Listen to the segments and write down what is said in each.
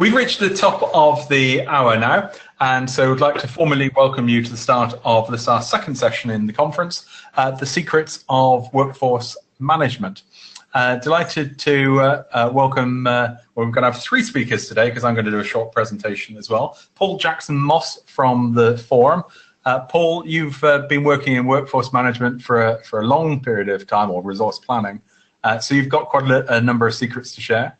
We've reached the top of the hour now, and so I'd like to formally welcome you to the start of this, our second session in the conference, The Secrets of Workforce Management. Delighted to welcome, well, we're going to have three speakers today because I'm going to do a short presentation as well. Paul Jackson-Moss from the Forum. Paul, you've been working in workforce management for a long period of time, or resource planning, so you've got quite a number of secrets to share.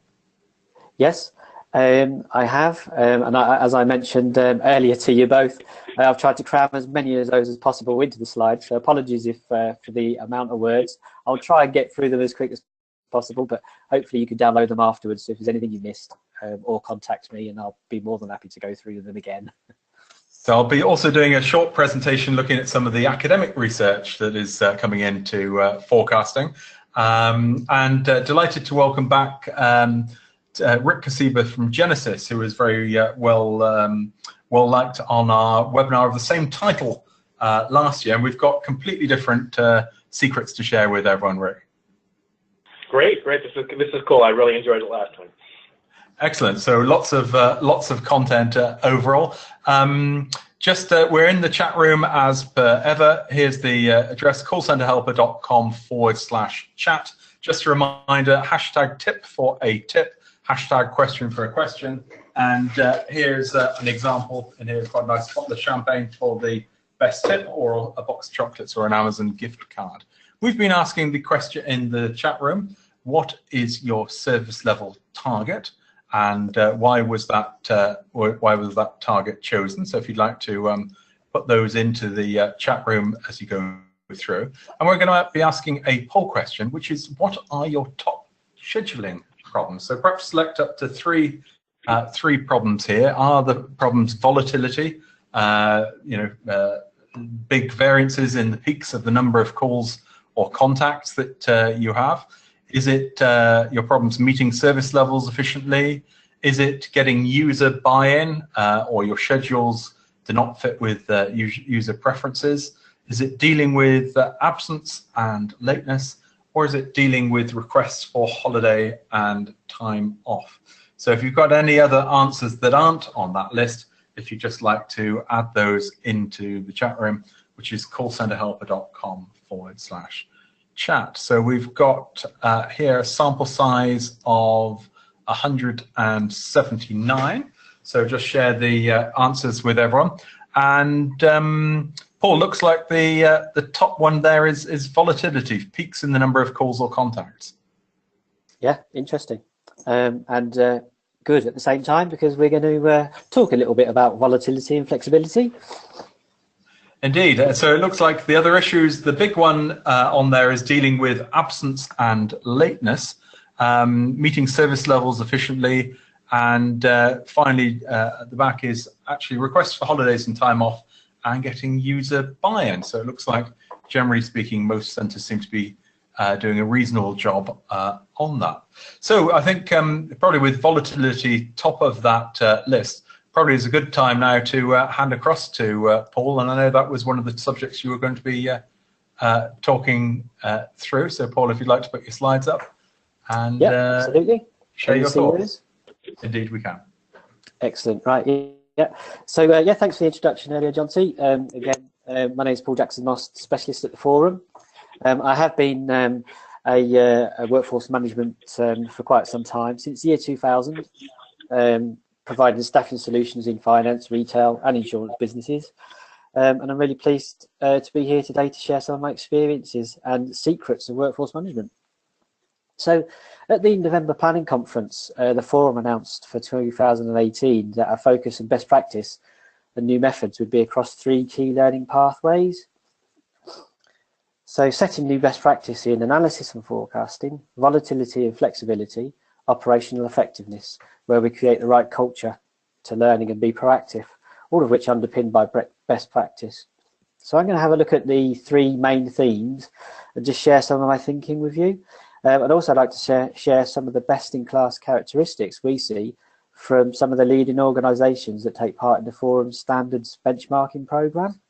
Yes, I have, and as I mentioned earlier to you both, I've tried to cram as many of those as possible into the slides, so apologies if for the amount of words. I'll try and get through them as quick as possible, but hopefully you can download them afterwards if there's anything you missed, or contact me and I'll be more than happy to go through them again. So I'll be also doing a short presentation looking at some of the academic research that is coming into forecasting, and delighted to welcome back Rick Kasiba from Genesis, who was very well liked on our webinar of the same title last year, and we've got completely different secrets to share with everyone. Rick. Great. This is cool. I really enjoyed it last time. Excellent. So lots of content overall. We're in the chat room as per ever. Here's the address: callcenterhelper.com/chat. Just a reminder: hashtag tip for a tip, hashtag question for a question. And here's an example, and here's quite a nice bottle of champagne for the best tip, or a box of chocolates, or an Amazon gift card. We've been asking the question in the chat room: what is your service level target? And why was that target chosen? So if you'd like to put those into the chat room as you go through. And we're going to be asking a poll question, which is: what are your top scheduling problems? So perhaps select up to three problems here. Are the problems volatility, big variances in the peaks of the number of calls or contacts that you have? Is it your problems meeting service levels efficiently? Is it getting user buy-in, or your schedules do not fit with user preferences? Is it dealing with absence and lateness? Or is it dealing with requests for holiday and time off? So if you've got any other answers that aren't on that list, if you'd just like to add those into the chat room, which is callcenterhelper.com/chat. So we've got here a sample size of 179. So just share the answers with everyone. And Paul, looks like the top one there is volatility, peaks in the number of calls or contacts. Yeah, interesting. And good at the same time, because we're going to talk a little bit about volatility and flexibility. Indeed. So it looks like the other issues, the big one on there is dealing with absence and lateness, meeting service levels efficiently, and finally at the back is actually requests for holidays and time off and getting user buy-in. So it looks like, generally speaking, most centres seem to be doing a reasonable job on that. So I think probably with volatility top of that list, probably is a good time now to hand across to Paul, and I know that was one of the subjects you were going to be talking through. So Paul, if you'd like to put your slides up and absolutely. Share your thoughts. Indeed, we can. Excellent. Right. Yeah. So thanks for the introduction earlier, John T. Again, my name is Paul Jackson-Moss, specialist at the Forum. I have been a workforce management for quite some time, since the year 2000. Providing staffing solutions in finance, retail and insurance businesses. And I'm really pleased to be here today to share some of my experiences and secrets of workforce management. So at the November Planning Conference, the Forum announced for 2018 that our focus and best practice and new methods would be across 3 key learning pathways. So setting new best practice in analysis and forecasting, volatility and flexibility, operational effectiveness, where we create the right culture to learning and be proactive, all of which underpinned by best practice. So I'm going to have a look at the 3 main themes and just share some of my thinking with you. I'd also like to share some of the best-in-class characteristics we see from some of the leading organisations that take part in the Forum's standards benchmarking programme.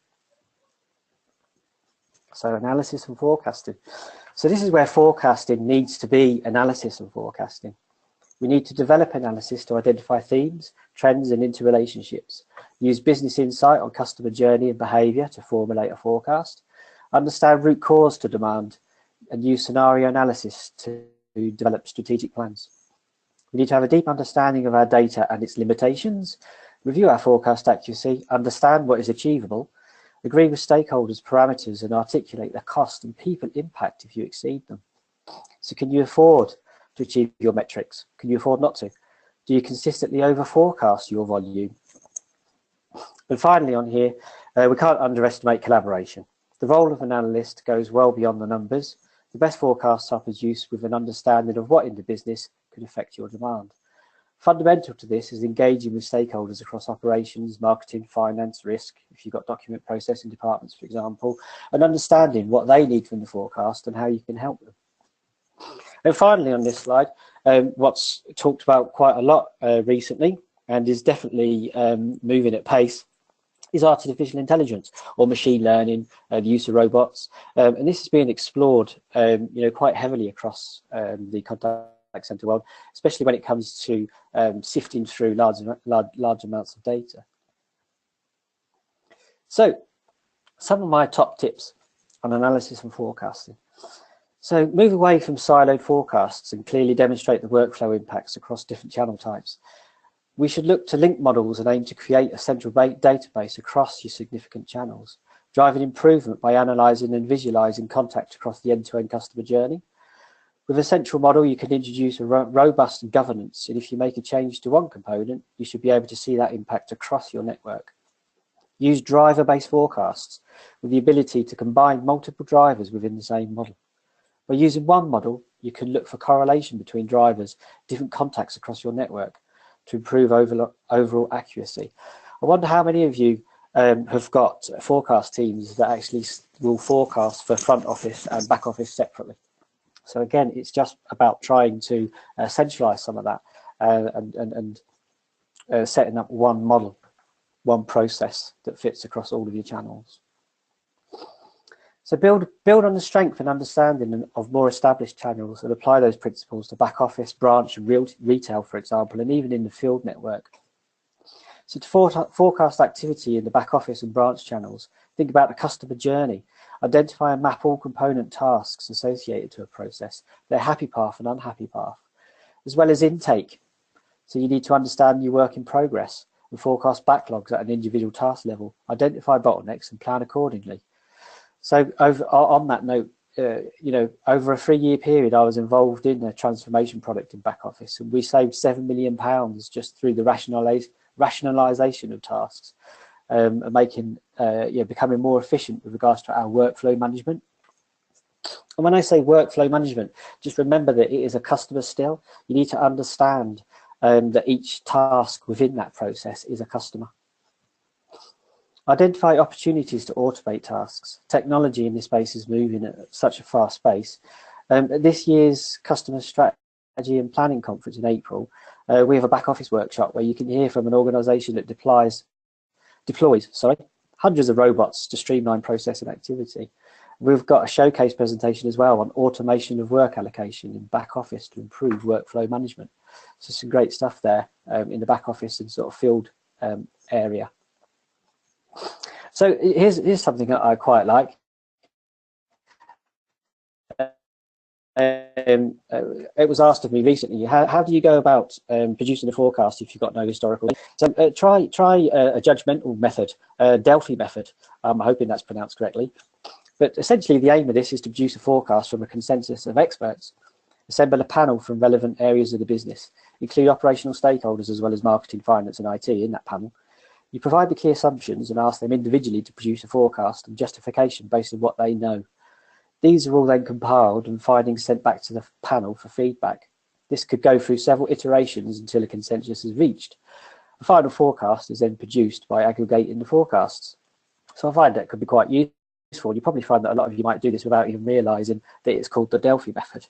So analysis and forecasting. So this is where forecasting needs to be analysis and forecasting. We need to develop analysis to identify themes, trends and interrelationships, use business insight on customer journey and behaviour to formulate a forecast, understand root cause to demand, and use scenario analysis to develop strategic plans. We need to have a deep understanding of our data and its limitations, review our forecast accuracy, understand what is achievable, agree with stakeholders' parameters and articulate the cost and people impact if you exceed them. So can you afford to achieve your metrics? Can you afford not to? Do you consistently over forecast your volume? And finally on here, we can't underestimate collaboration. The role of an analyst goes well beyond the numbers. The best forecasts are produced with an understanding of what in the business could affect your demand. Fundamental to this is engaging with stakeholders across operations, marketing, finance, risk, if you've got document processing departments, for example, and understanding what they need from the forecast and how you can help them. And finally on this slide, what's talked about quite a lot recently and is definitely moving at pace is artificial intelligence or machine learning, the use of robots. And this is being explored quite heavily across the contact center world, especially when it comes to sifting through large amounts of data. So some of my top tips on analysis and forecasting. So move away from siloed forecasts and clearly demonstrate the workflow impacts across different channel types. We should look to link models and aim to create a central database across your significant channels, driving improvement by analysing and visualising contact across the end-to-end customer journey. With a central model, you can introduce a robust governance, and if you make a change to one component, you should be able to see that impact across your network. Use driver-based forecasts with the ability to combine multiple drivers within the same model. By using one model, you can look for correlation between drivers, different contacts across your network to improve overall accuracy. I wonder how many of you have got forecast teams that actually will forecast for front office and back office separately. So again, it's just about trying to centralize some of that and setting up one model, one process that fits across all of your channels. So build on the strength and understanding of more established channels and apply those principles to back office, branch and retail, for example, and even in the field network. So to forecast activity in the back office and branch channels, think about the customer journey. Identify and map all component tasks associated to a process, their happy path and unhappy path, as well as intake. So you need to understand your work in progress and forecast backlogs at an individual task level, identify bottlenecks and plan accordingly. So on that note, over a 3-year period, I was involved in a transformation project in back office, and we saved £7 million just through the rationalisation of tasks, and making, becoming more efficient with regards to our workflow management. And when I say workflow management, just remember that it is a customer still. You need to understand that each task within that process is a customer. Identify opportunities to automate tasks. Technology in this space is moving at such a fast pace. At this year's Customer Strategy and Planning Conference in April, we have a back office workshop where you can hear from an organisation that deploys hundreds of robots to streamline process and activity. We've got a showcase presentation as well on automation of work allocation in back office to improve workflow management. So some great stuff there in the back office and sort of field area. So here's something that I quite like. It was asked of me recently, how do you go about producing a forecast if you've got no historical? So try a judgmental method, Delphi method. I'm hoping that's pronounced correctly. But essentially the aim of this is to produce a forecast from a consensus of experts, assemble a panel from relevant areas of the business, include operational stakeholders as well as marketing, finance and IT in that panel. You provide the key assumptions and ask them individually to produce a forecast and justification based on what they know. These are all then compiled and findings sent back to the panel for feedback. This could go through several iterations until a consensus is reached. A final forecast is then produced by aggregating the forecasts. So I find that could be quite useful. You probably find that a lot of you might do this without even realising that it's called the Delphi method.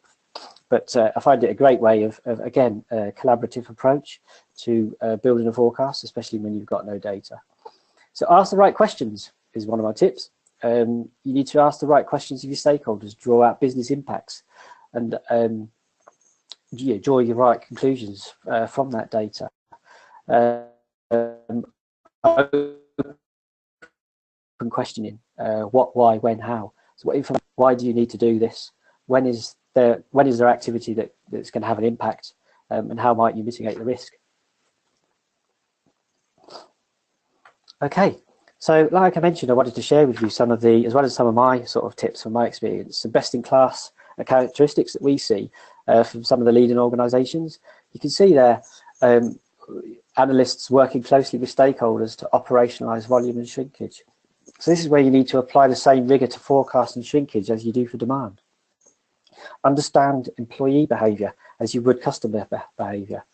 But I find it a great way of again, a collaborative approach to building a forecast, especially when you've got no data. So ask the right questions is one of my tips. You need to ask the right questions of your stakeholders, draw out business impacts, and draw your right conclusions from that data. Open questioning: what, why, when, how. So what information? Why do you need to do this? When is there activity that's going to have an impact, and how might you mitigate the risk? Okay, so like I mentioned, I wanted to share with you some of the, as well as some of my sort of tips from my experience, some best-in-class characteristics that we see from some of the leading organisations. You can see there analysts working closely with stakeholders to operationalise volume and shrinkage. So this is where you need to apply the same rigour to forecast and shrinkage as you do for demand. Understand employee behaviour as you would customer behaviour.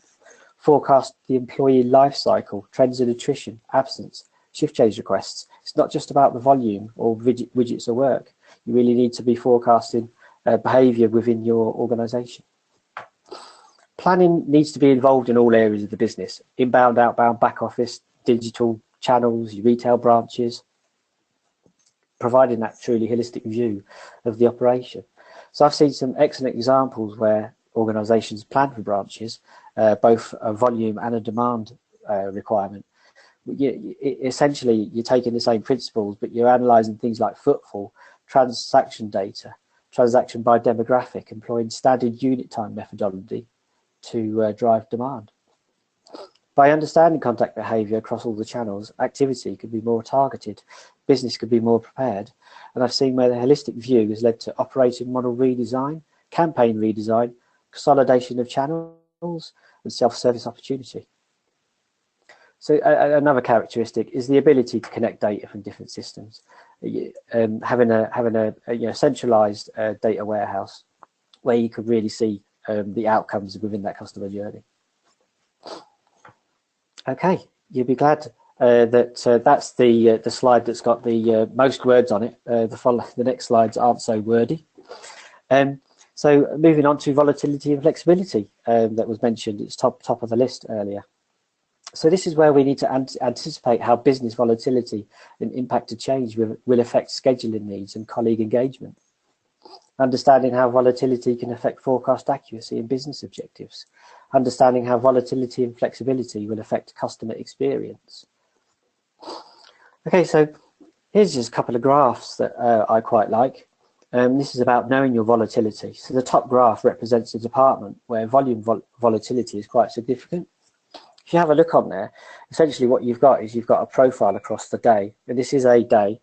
Forecast the employee life cycle, trends in attrition, absence, shift change requests. It's not just about the volume or widgets of work. You really need to be forecasting behaviour within your organisation. Planning needs to be involved in all areas of the business: inbound, outbound, back office, digital channels, your retail branches, providing that truly holistic view of the operation. So I've seen some excellent examples where organisations plan for branches, both a volume and a demand requirement. Essentially, you're taking the same principles, but you're analysing things like footfall, transaction data, transaction by demographic, employing standard unit time methodology to drive demand. By understanding contact behaviour across all the channels, activity could be more targeted, business could be more prepared, and I've seen where the holistic view has led to operating model redesign, campaign redesign, consolidation of channels, and self-service opportunity. So another characteristic is the ability to connect data from different systems, having a centralised data warehouse where you could really see the outcomes within that customer journey. Okay, you'll be glad that that's the slide that's got the most words on it. The next slides aren't so wordy. So moving on to volatility and flexibility that was mentioned, it's top of the list earlier. So this is where we need to anticipate how business volatility and impacted change will affect scheduling needs and colleague engagement. Understanding how volatility can affect forecast accuracy and business objectives. Understanding how volatility and flexibility will affect customer experience. Okay, so here's just a couple of graphs that I quite like. This is about knowing your volatility. So the top graph represents a department where volume volatility is quite significant. If you have a look on there, essentially what you've got is you've got a profile across the day, and this is a day.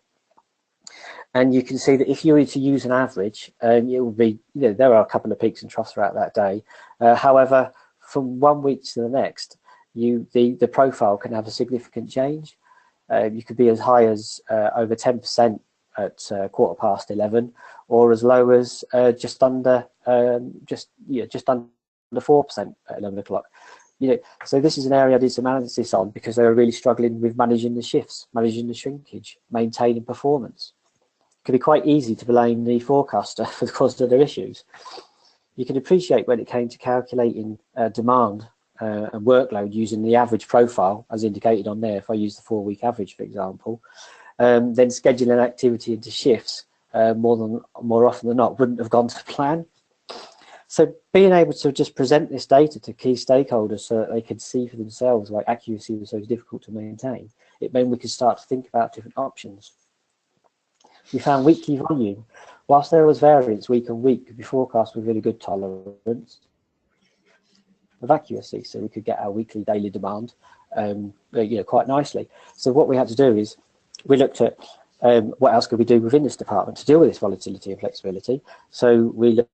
And you can see that if you were to use an average, it will be, there are a couple of peaks and troughs throughout that day. However, from one week to the next, the profile can have a significant change. You could be as high as over 10% at 11:15, or as low as just under 4% at 11 o'clock. So this is an area I did some analysis on because they were really struggling with managing the shifts, managing the shrinkage, maintaining performance. It could be quite easy to blame the forecaster for the cause of their issues. You can appreciate when it came to calculating demand and workload using the average profile, as indicated on there, if I use the 4-week average, for example, then scheduling activity into shifts more often than not wouldn't have gone to plan. So being able to just present this data to key stakeholders so that they could see for themselves why accuracy was so difficult to maintain, it meant we could start to think about different options. We found weekly volume. Whilst there was variance week on week, could be forecast with really good tolerance of accuracy, so we could get our weekly daily demand quite nicely. So what we had to do is we looked at what else could we do within this department to deal with this volatility and flexibility. So we looked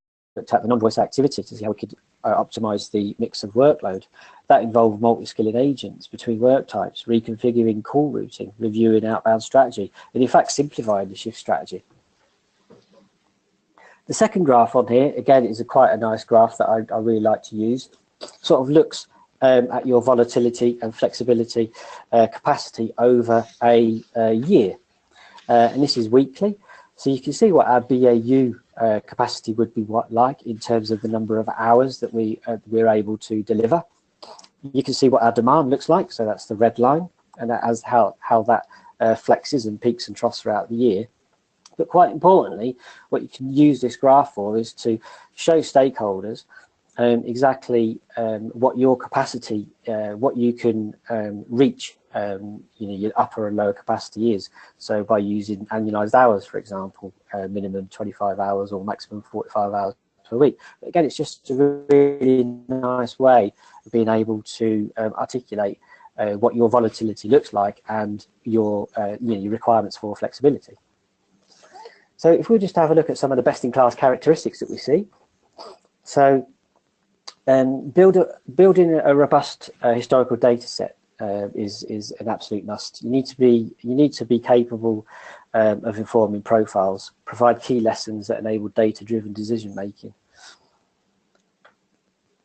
at the non-voice activity to see how we could optimize the mix of workload. That involved multi-skilling agents between work types, reconfiguring call routing, reviewing outbound strategy, and in fact simplifying the shift strategy. The second graph on here, again, is quite a nice graph that I really like to use. Sort of looks at your volatility and flexibility capacity over a year. And this is weekly. So you can see what our BAU capacity would be like in terms of the number of hours that we're able to deliver. You can see what our demand looks like. So that's the red line, and that as how that flexes and peaks and troughs throughout the year. But quite importantly, what you can use this graph for is to show stakeholders exactly what your capacity, what you can reach, your upper and lower capacity is. So by using annualized hours, for example, minimum 25 hours or maximum 45 hours per week. But again, it's just a really nice way of being able to articulate what your volatility looks like and your your requirements for flexibility. So if we just have a look at some of the best-in-class characteristics that we see. So building a robust historical data set is an absolute must. You need to be capable of informing profiles, provide key lessons that enable data-driven decision making.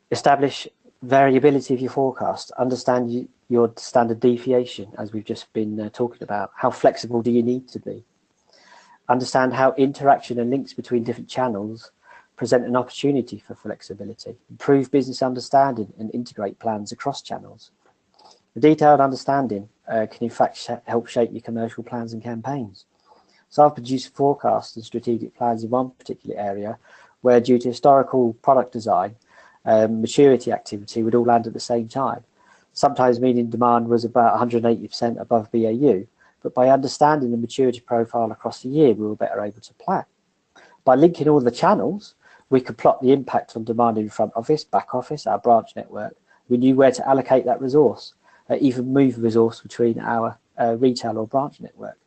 Establish variability of your forecast. Understand your standard deviation, as we've just been talking about. How flexible do you need to be? Understand how interaction and links between different channels present an opportunity for flexibility. Improve business understanding and integrate plans across channels. The detailed understanding can in fact help shape your commercial plans and campaigns. So I've produced forecasts and strategic plans in one particular area where, due to historical product design, maturity activity would all land at the same time, sometimes meaning demand was about 180% above BAU, but by understanding the maturity profile across the year, we were better able to plan. By linking all the channels, we could plot the impact on demand in front office, back office, our branch network. We knew where to allocate that resource, even move resource between our retail or branch network.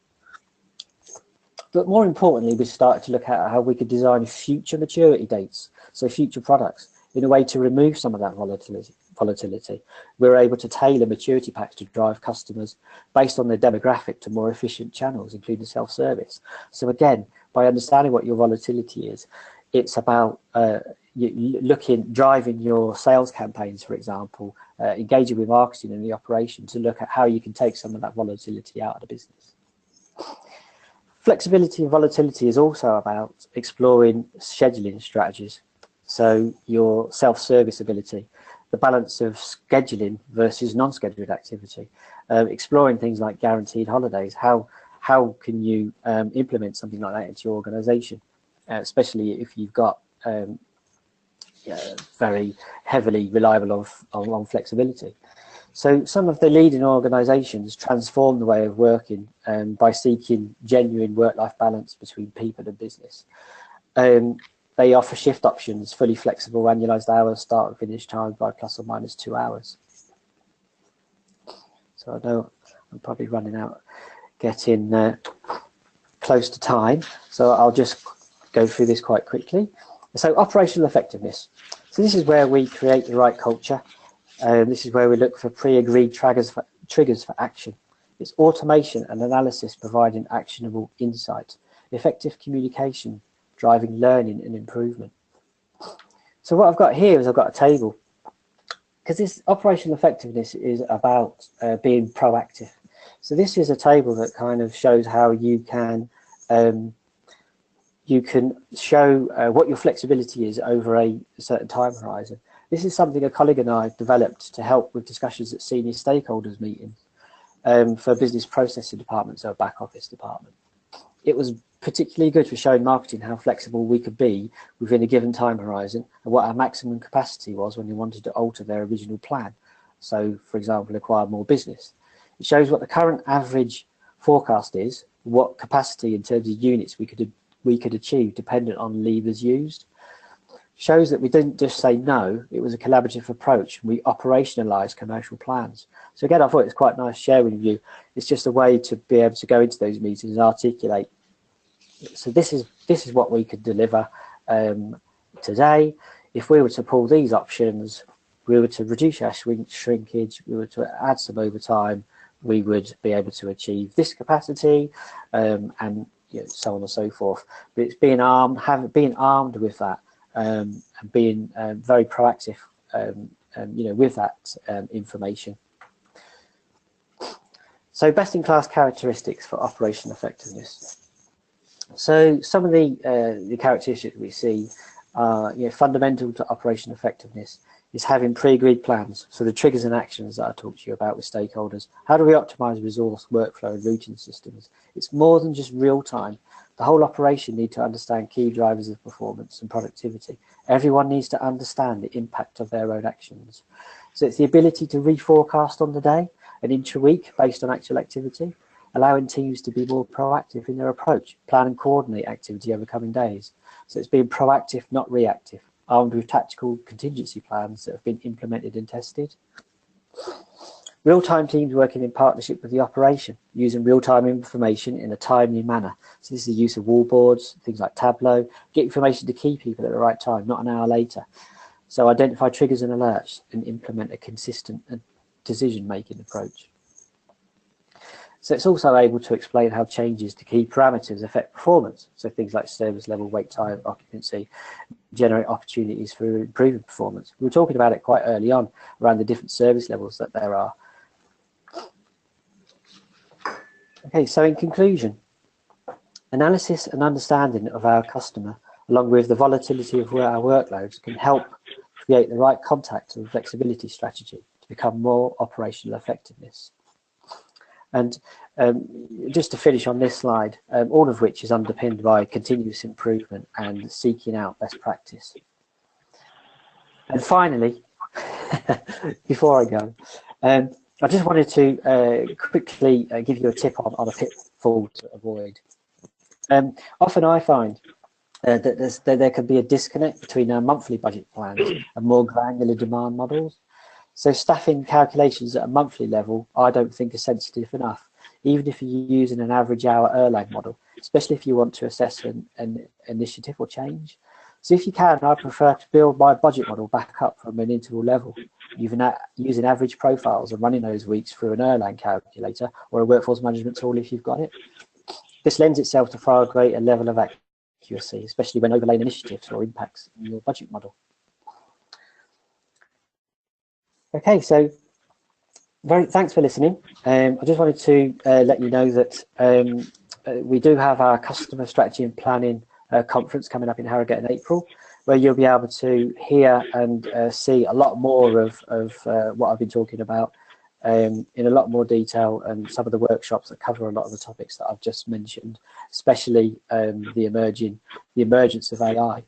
But more importantly, we started to look at how we could design future maturity dates, so future products, in a way to remove some of that volatility. We were able to tailor maturity packs to drive customers based on their demographic to more efficient channels, including self-service. So again, by understanding what your volatility is, it's about driving your sales campaigns, for example, engaging with marketing and the operation to look at how you can take some of that volatility out of the business. Flexibility and volatility is also about exploring scheduling strategies. So your self-service ability, the balance of scheduling versus non-scheduled activity, exploring things like guaranteed holidays. How can you implement something like that into your organisation, especially if you've got very heavily reliable on flexibility. So some of the leading organisations transform the way of working by seeking genuine work-life balance between people and business. They offer shift options, fully flexible annualised hours, start and finish time by plus or minus 2 hours. So I know I'm probably running out, getting close to time, so I'll just go through this quite quickly. So operational effectiveness. So this is where we create the right culture. This is where we look for pre-agreed triggers for action. It's automation and analysis providing actionable insight. Effective communication driving learning and improvement. So what I've got here is I've got a table, because this operational effectiveness is about being proactive. So this is a table that kind of shows how you can show what your flexibility is over a certain time horizon. This is something a colleague and I developed to help with discussions at senior stakeholders meetings for business processing departments or back office department. It was particularly good for showing marketing how flexible we could be within a given time horizon and what our maximum capacity was when we wanted to alter their original plan. So, for example, acquire more business. It shows what the current average forecast is, what capacity in terms of units we could achieve dependent on levers used. Shows that we didn't just say no, it was a collaborative approach. We operationalised commercial plans. So again, I thought it was quite nice sharing with you. It's just a way to be able to go into those meetings and articulate. So this is what we could deliver today. If we were to pull these options, we were to reduce our shrinkage, we were to add some overtime, we would be able to achieve this capacity, and so on and so forth. But it's being armed with that, and being very proactive, with that information. So best-in-class characteristics for operational effectiveness. So some of the characteristics we see are fundamental to operational effectiveness is having pre-agreed plans. So the triggers and actions that I talked to you about with stakeholders. How do we optimize resource, workflow, and routing systems? It's more than just real time. The whole operation needs to understand key drivers of performance and productivity. Everyone needs to understand the impact of their own actions. So it's the ability to reforecast on the day and intra-week based on actual activity, allowing teams to be more proactive in their approach, plan and coordinate activity over coming days. So it's being proactive, not reactive, armed with tactical contingency plans that have been implemented and tested. Real-time teams working in partnership with the operation, using real-time information in a timely manner. So this is the use of wallboards, things like Tableau, get information to key people at the right time, not an hour later. So identify triggers and alerts and implement a consistent decision-making approach. So it's also able to explain how changes to key parameters affect performance. So things like service level, wait time, occupancy, generate opportunities for improving performance. We were talking about it quite early on around the different service levels that there are. Okay, so in conclusion, analysis and understanding of our customer, along with the volatility of our workloads, can help create the right contact and flexibility strategy to become more operational effectiveness. And just to finish on this slide, all of which is underpinned by continuous improvement and seeking out best practice. And finally, before I go, I just wanted to quickly give you a tip on a pitfall to avoid. Often I find that there can be a disconnect between our monthly budget plans and more granular demand models. So staffing calculations at a monthly level, I don't think are sensitive enough, even if you're using an average hour Erlang model, especially if you want to assess an initiative or change. So if you can, I prefer to build my budget model back up from an interval level, using average profiles and running those weeks through an Erlang calculator or a workforce management tool if you've got it. This lends itself to far greater level of accuracy, especially when overlaying initiatives or impacts in your budget model. Okay, so thanks for listening. I just wanted to let you know that we do have our customer strategy and planning conference coming up in Harrogate in April, where you'll be able to hear and see a lot more of what I've been talking about in a lot more detail, and some of the workshops that cover a lot of the topics that I've just mentioned, especially the emergence of AI.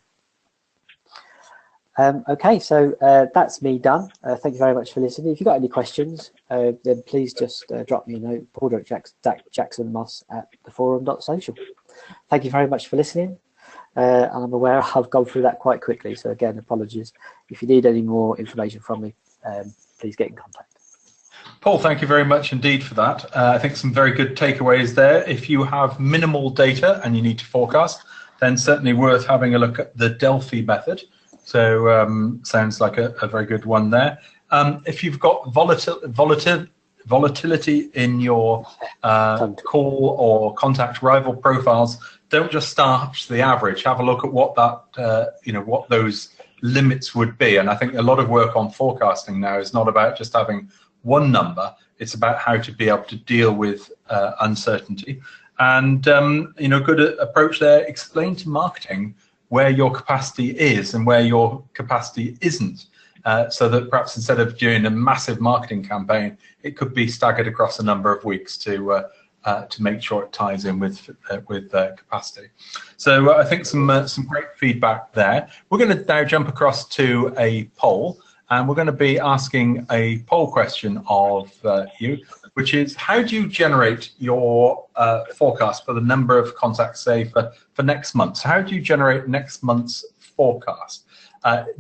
Okay, so that's me done. Thank you very much for listening. If you've got any questions, then please just drop me a note, paul.jackson-moss@theforum.social. Thank you very much for listening. And I'm aware I've gone through that quite quickly, so again, apologies. If you need any more information from me, please get in contact. Paul, thank you very much indeed for that. I think some very good takeaways there. If you have minimal data and you need to forecast, then certainly worth having a look at the Delphi method. So sounds like a very good one there. If you've got volatility in your call or contact rival profiles, don't just start the average. Have a look at what that what those limits would be. And I think a lot of work on forecasting now is not about just having one number. It's about how to be able to deal with uncertainty. And good approach there. Explain to marketing where your capacity is and where your capacity isn't, so that perhaps instead of doing a massive marketing campaign, it could be staggered across a number of weeks to make sure it ties in with capacity. So I think some great feedback there. We're going to now jump across to a poll, and we're going to be asking a poll question of you, which is, how do you generate your forecast for the number of contacts, say, for next month? So how do you generate next month's forecast?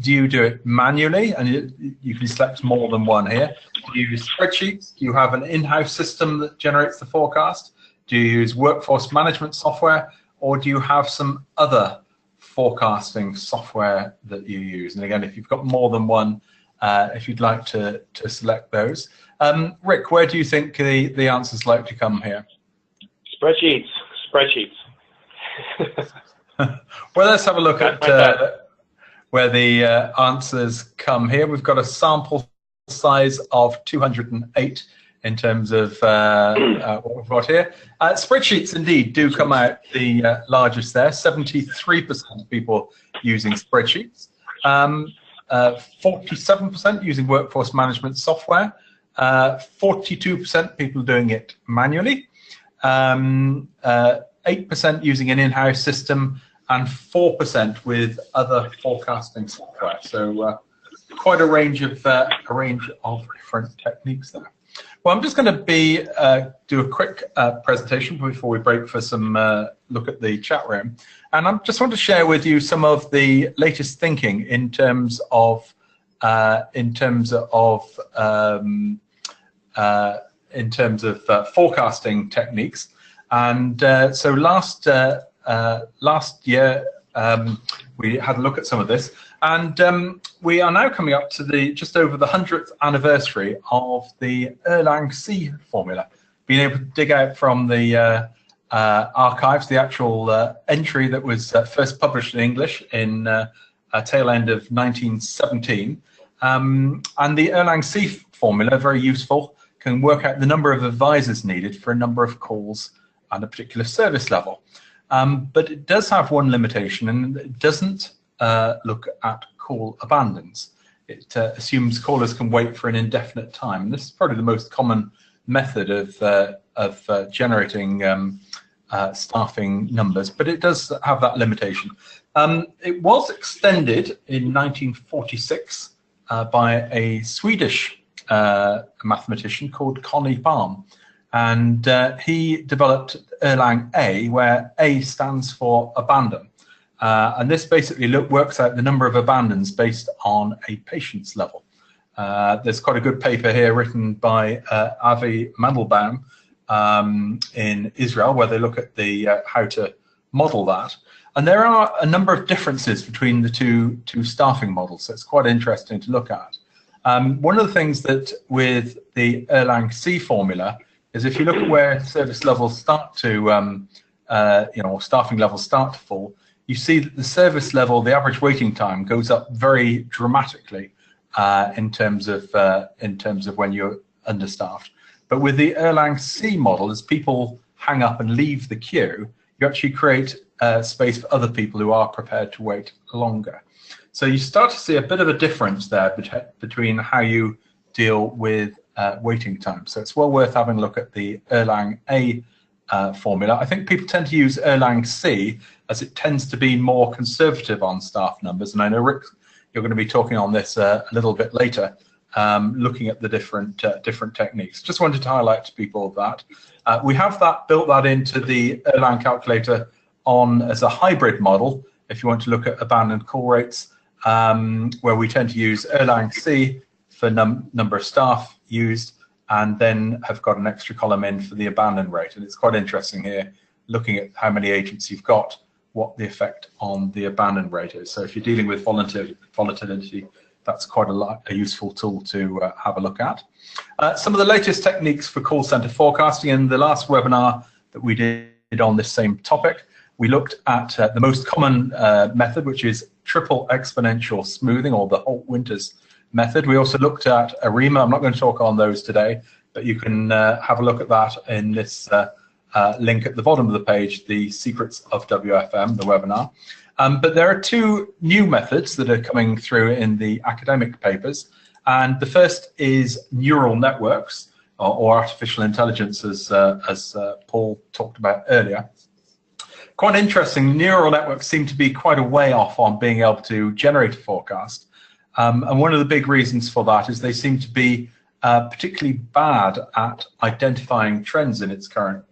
Do you do it manually, and you can select more than one here? Do you use spreadsheets? Do you have an in-house system that generates the forecast? Do you use workforce management software, or do you have some other forecasting software that you use? And again, if you've got more than one, if you'd like to select those. Rick, where do you think the answer's likely to come here? Spreadsheets. Well, let's have a look at where the answers come here. We've got a sample size of 208 in terms of what we've got here. Spreadsheets indeed do come out the largest there, 73% of people using spreadsheets. 47% using workforce management software, 42% people doing it manually, 8% using an in-house system, and 4% with other forecasting software. So quite a range of different techniques there. Well, I'm just going to do a quick presentation before we break for some look at the chat room, and I just want to share with you some of the latest thinking in terms of forecasting techniques. And so last year we had a look at some of this, and we are now coming up to just over the 100th anniversary of the Erlang-C formula. Being able to dig out from the archives the actual entry that was first published in English in tail end of 1917, and the Erlang-C formula, very useful, can work out the number of advisors needed for a number of calls and a particular service level. But it does have one limitation, and it doesn't look at call abandons. It assumes callers can wait for an indefinite time. This is probably the most common method of generating staffing numbers, but it does have that limitation. It was extended in 1946 by a Swedish mathematician called Conny Palm, and he developed Erlang-A, where A stands for abandon. And this basically works out the number of abandons based on a patience level. There's quite a good paper here written by Avi Mandelbaum in Israel, where they look at how to model that. And there are a number of differences between the two staffing models, so it's quite interesting to look at. One of the things that with the Erlang-C formula is if you look at where service levels start to, staffing levels start to fall, you see that the service level, the average waiting time, goes up very dramatically in terms of when you're understaffed. But with the Erlang-C model, as people hang up and leave the queue, you actually create space for other people who are prepared to wait longer. So you start to see a bit of a difference there between how you deal with waiting time. So it's well worth having a look at the Erlang-A formula. I think people tend to use Erlang-C as it tends to be more conservative on staff numbers. And I know, Rick, you're going to be talking on this a little bit later, looking at the different techniques. Just wanted to highlight to people that. We have built that into the Erlang calculator as a hybrid model, if you want to look at abandoned call rates, where we tend to use Erlang-C for number of staff used, and then have got an extra column in for the abandon rate. And it's quite interesting here, looking at how many agents you've got, what the effect on the abandon rate is. So if you're dealing with volatility, that's quite a useful tool to have a look at. Some of the latest techniques for call center forecasting. In the last webinar that we did on this same topic, we looked at the most common method, which is triple exponential smoothing, or the Holt-Winters method. We also looked at ARIMA. I'm not going to talk on those today, but you can have a look at that in this link at the bottom of the page, the Secrets of WFM, the webinar. But there are two new methods that are coming through in the academic papers. And the first is neural networks, or artificial intelligence, as Paul talked about earlier. Quite interesting, neural networks seem to be quite a way off on being able to generate a forecast. And one of the big reasons for that is they seem to be particularly bad at identifying trends in its current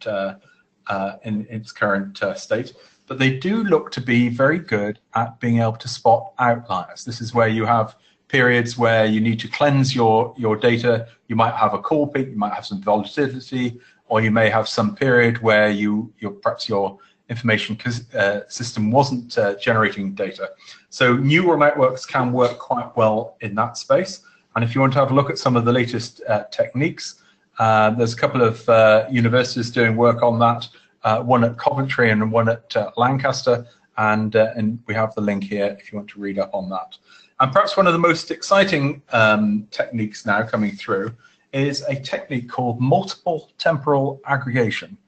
state, but they do look to be very good at being able to spot outliers. This is where you have periods where you need to cleanse your data. You might have a call peak, you might have some volatility, or you may have some period where perhaps your information system wasn't generating data. So neural networks can work quite well in that space. And if you want to have a look at some of the latest techniques, there's a couple of universities doing work on that, one at Coventry and one at Lancaster, and we have the link here if you want to read up on that. And perhaps one of the most exciting techniques now coming through is a technique called multiple temporal aggregation,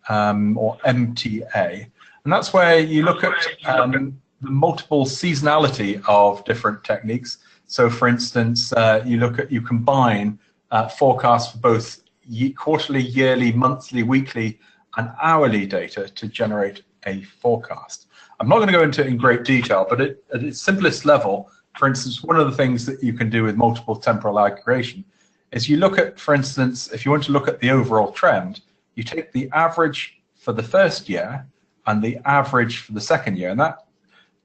or MTA. And that's where you look at the multiple seasonality of different techniques. So for instance, you combine forecasts for both quarterly, yearly, monthly, weekly, and hourly data to generate a forecast. I'm not going to go into it in great detail, but at its simplest level, for instance, one of the things that you can do with multiple temporal aggregation is you look at, for instance, if you want to look at the overall trend, you take the average for the first year and the average for the second year, and that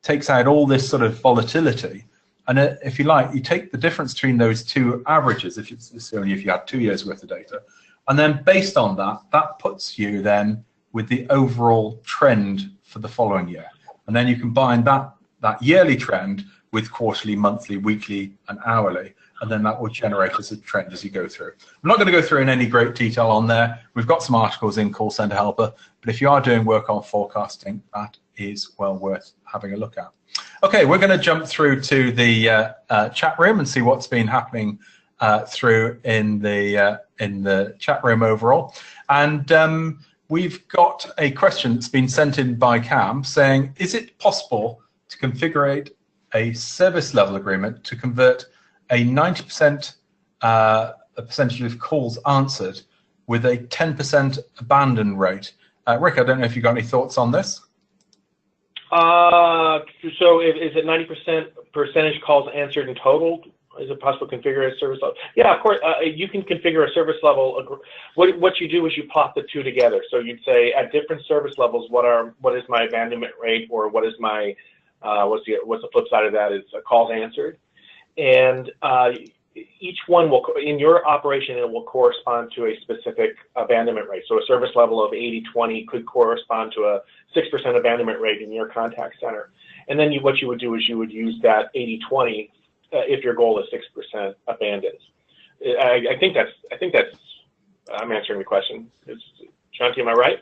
takes out all this sort of volatility. And if you like, you take the difference between those two averages, if you had 2 years worth of data, and then based on that, that puts you then with the overall trend for the following year. And then you combine that yearly trend with quarterly, monthly, weekly, and hourly, and then that will generate as a trend as you go through. I'm not going to go through in any great detail on there. We've got some articles in Call Center Helper, but if you are doing work on forecasting, that is well worth having a look at. Okay, we're going to jump through to the chat room and see what's been happening through in the chat room overall. And we've got a question that's been sent in by Cam saying, is it possible to configure a service level agreement to convert a 90% a percentage of calls answered with a 10% abandon rate? Rick, I don't know if you've got any thoughts on this. So is it 90% percentage calls answered in total? Is it possible to configure a service level? Yeah, of course. You can configure a service level. What you do is you plot the two together. So you'd say at different service levels, what is my abandonment rate, or what is my what's the flip side of that is calls answered, and each one will, in your operation, it will correspond to a specific abandonment rate. So a service level of 80/20 could correspond to a 6% abandonment rate in your contact center. And then what you would do is you would use that 80/20 if your goal is 6% abandons. I think that's I'm answering the question. Shanti, am I right?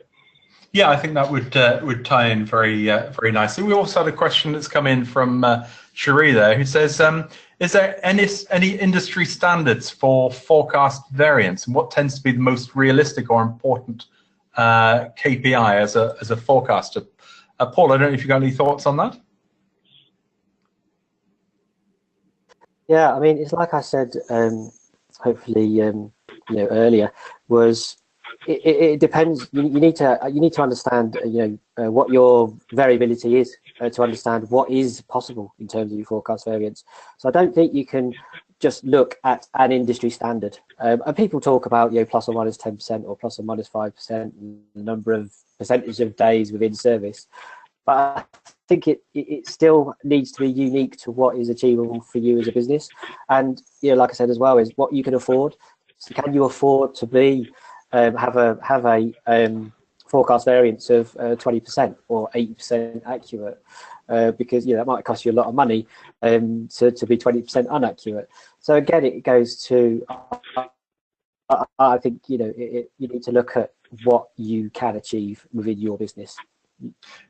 Yeah, I think that would tie in very nicely. We also had a question that's come in from Cherie there, who says, is there any industry standards for forecast variance, and what tends to be the most realistic or important KPI as a forecaster? Paul, I don't know if you've got any thoughts on that. Yeah, I mean, it's like I said, hopefully, earlier, was it depends. You need to understand, what your variability is to understand what is possible in terms of your forecast variance. So I don't think you can just look at an industry standard. And people talk about plus or minus 10% or plus or minus 5%, the number of percentage of days within service. But I think it still needs to be unique to what is achievable for you as a business. And like I said as well, is what you can afford. So can you afford to be have a forecast variance of 20% or 80% accurate? Because that might cost you a lot of money to be 20% inaccurate. So again, it goes to I think you need to look at what you can achieve within your business.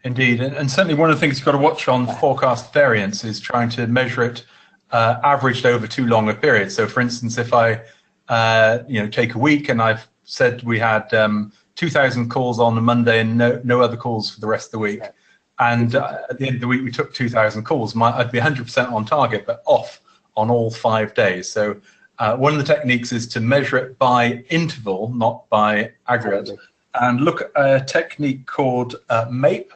Indeed, and certainly one of the things you've got to watch on forecast variance is trying to measure it averaged over too long a period. So, for instance, if I take a week and I've said we had 2,000 calls on a Monday and no other calls for the rest of the week, and at the end of the week we took 2,000 calls, I'd be 100% on target, but off on all 5 days. So one of the techniques is to measure it by interval, not by aggregate. And look at a technique called MAPE,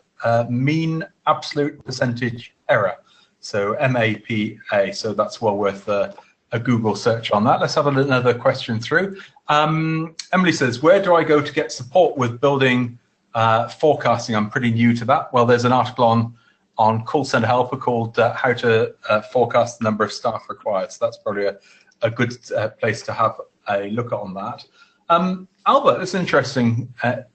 mean absolute percentage error. So MAPA. So that's well worth a Google search on that. Let's have another question through. Emily says, where do I go to get support with building forecasting? I'm pretty new to that. Well, there's an article on Call Center Helper called How to Forecast the Number of Staff Required. So that's probably a good place to have a look on that. Albert, that's an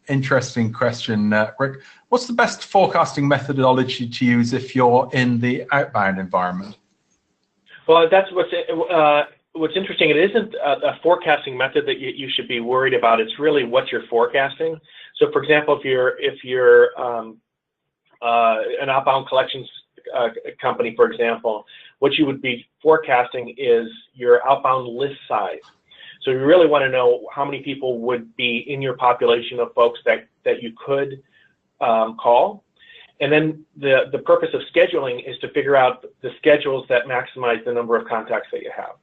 interesting question, Rick. What's the best forecasting methodology to use if you're in the outbound environment? Well, that's what's interesting. It isn't a forecasting method that you should be worried about. It's really what you're forecasting. So, for example, if you're an outbound collections company, for example, what you would be forecasting is your outbound list size. So you really want to know how many people would be in your population of folks that you could call. And then the purpose of scheduling is to figure out the schedules that maximize the number of contacts that you have.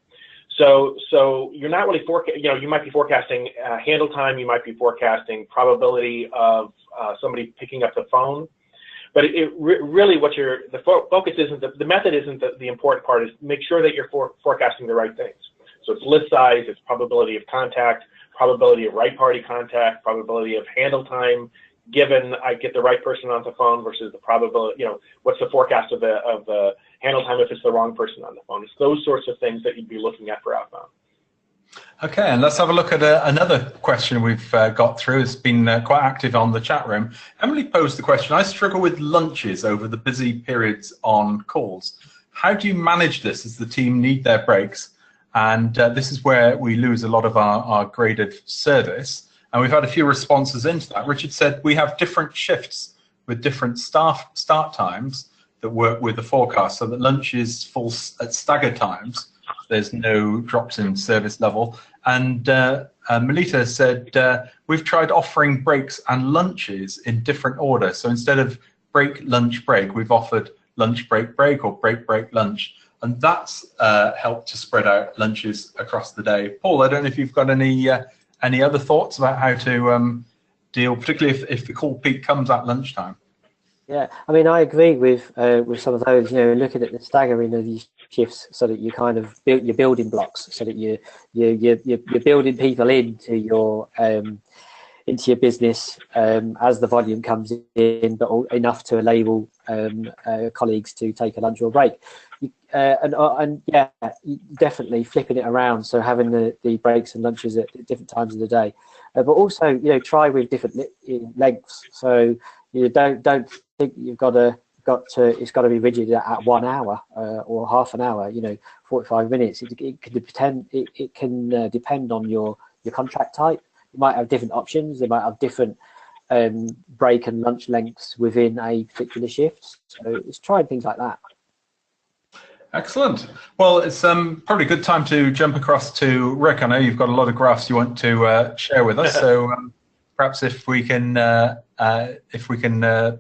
So you're not really you might be forecasting handle time, you might be forecasting probability of somebody picking up the phone, but really the focus isn't, the method isn't the important part, is make sure that you're forecasting the right things. So it's list size, it's probability of contact, probability of right party contact, probability of handle time, given I get the right person on the phone versus the probability, what's the forecast of the handle time if it's the wrong person on the phone. It's those sorts of things that you'd be looking at for outbound. Okay, and let's have a look at another question we've got through. It's been quite active on the chat room. Emily posed the question, I struggle with lunches over the busy periods on calls. How do you manage this as the team need their breaks? And this is where we lose a lot of our graded service. And we've had a few responses into that. Richard said we have different shifts with different start times that work with the forecast, so that lunch is full at staggered times. There's no drops in service level. And Melita said we've tried offering breaks and lunches in different order. So instead of break, lunch, break, we've offered lunch, break, break, or break, break, lunch. And that's helped to spread out lunches across the day. Paul, I don't know if you've got any other thoughts about how to deal, particularly if the call peak comes at lunchtime? Yeah, I mean, I agree with some of those. Looking at the staggering of these shifts, so that you kind of build your building blocks, so that you're building people into your business as the volume comes in, but enough to enable colleagues to take a lunch or break. And yeah, definitely flipping it around, so having the breaks and lunches at different times of the day, but also try with different lengths. So don't think it's got to be rigid at 1 hour or half an hour. 45 minutes. It can depend on your contract type. You might have different options. They might have different break and lunch lengths within a particular shift. So it's trying things like that. Excellent. Well, it's probably a good time to jump across to Rick. I know you've got a lot of graphs you want to share with us, so perhaps if we can